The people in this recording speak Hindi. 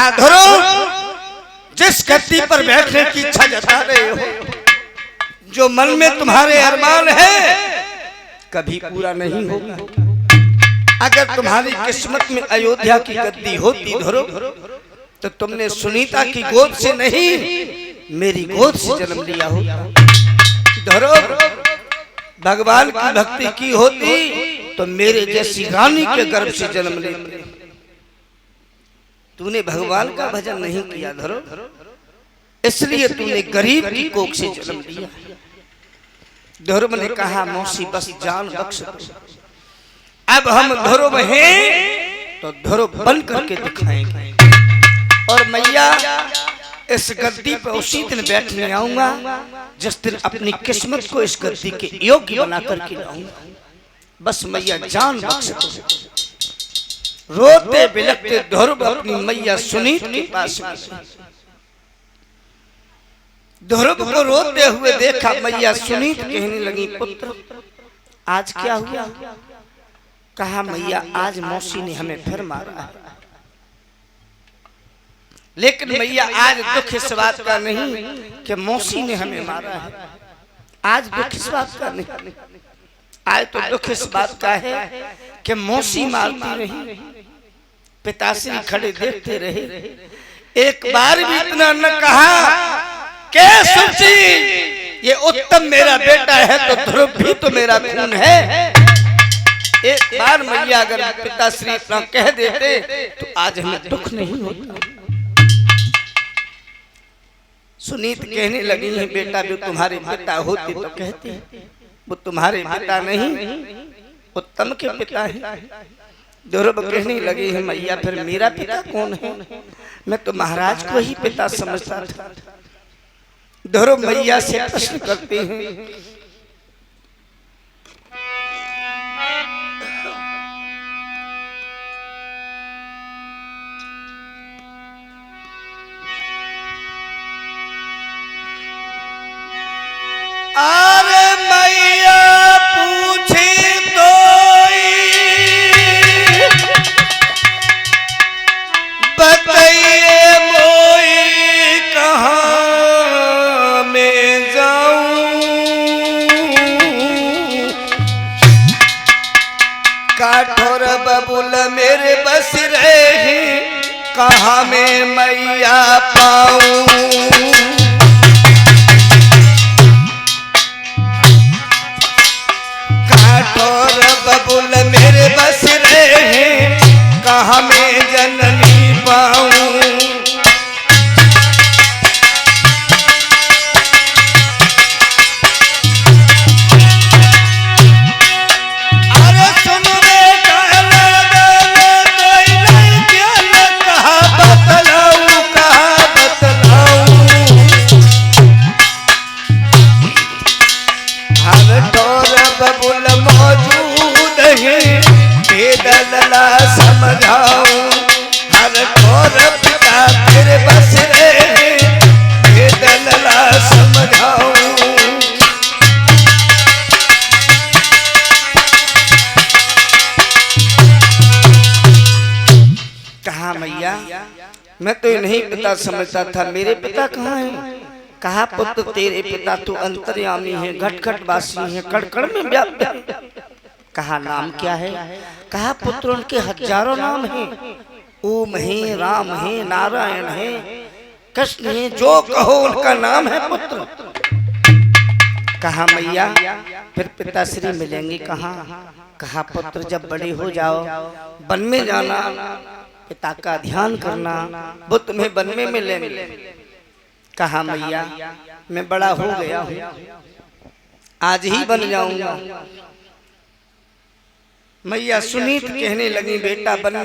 कहा ध्रुव, जिस गद्दी पर बैठने की इच्छा जता रहे हो, जो मन में तुम्हारे अरमान है, कभी पूरा नहीं होगा। अगर तुम्हारी किस्मत में अयोध्या की गद्दी होती ध्रुव, तो तुमने सुनीता की गोद से नहीं, मेरी गोद से जन्म लिया होता। ध्रुव, भगवान की भक्ति की होती तो मेरे जैसी रानी के गर्भ से जन्म लेती। तूने भगवान का भजन नहीं किया ध्रुव, इसलिए तूने गरीब की कोख से जन्म लिया। ध्रुव ने कहा मौसी बस जान बख्श दो, अब हम ध्रुव हैं तो ध्रुव बन करके दिखाएंगे। और मैया इस गद्दी पर उसी दिन बैठने आऊंगा जिस दिन अपनी किस्मत को इस गद्दी के योग्य बना करके लाऊंगा। बस मैया जान बख्श दो। रोते बिलखते ध्रुव अपनी मैया सुनीत के पास में, ध्रुव को रोते हुए देखा। मैया सुनीत कहने लगी पुत्र आज क्या हुआ? कहा मैया आज मौसी ने हमें फिर मारा है। लेकिन मैया आज दुख इस बात का नहीं कि मौसी ने हमें मारा है, आज दुख इस बात का नहीं, आज तो दुख इस बात का है कि मौसी मारती रही, पिताश्री खड़े देखते रहे। एक बार भी इतना न कहा के सुची ये उत्तम मेरा बेटा है तो ध्रुव भी तो मेरा खून है। एक बार मैया अगर पिताश्री इतना कह देते तो आज हमें दुख नहीं होता। सुनीत कहने लगी है बेटा जो तुम्हारे पिता होते तो कहते, वो तुम्हारे पिता नहीं उत्तम के पिता है। ध्रुव कहने लगी है मैया फिर मेरा पिता कौन है? मैं तो महाराज को ही पिता समझता था। ध्रुव मैया से प्रश्न करते हैं अरे मैया पूछी तो बताइए मोई कहाँ मैं जाऊं, काठौर बबुल मेरे बस रहे कहाँ मैं मैया पाऊं। और बबुल मेरे बस रहे कहाँ मैं जननी पाऊं। अरे सुन रे कहना कोई नहीं क्या न कहा बतलाऊं, कहा बतलाऊं। हर ठोर बबुल मौजूद है बेदलला समझाऊं, हर ठोर पिता तेरे बस रहे बेदलला समझाऊं। कहा मैया मैं तो नहीं पिता समझता था, मेरे पिता कहाँ हैं? कहा पुत्र तेरे पिता तो अंतर्यामी है, घट वासी है, कण में व्याप्त है। कहा नाम क्या है? कहा पुत्र उनके हजारों नाम हैं, ओम है, राम है, नारायण है, कृष्ण है, जो कहो उनका नाम है पुत्र। कहा मैया फिर पिताश्री मिलेंगे कहाँ? कहा पुत्र जब बड़े हो जाओ वन में जाना, पिता का ध्यान करना, वो तुम्हें वन में मिलेंगे। कहा मैया मैं बड़ा हो गया हूँ, आज ही बन जाऊंगा। मैया सुनीत कहने लगी बेटा बन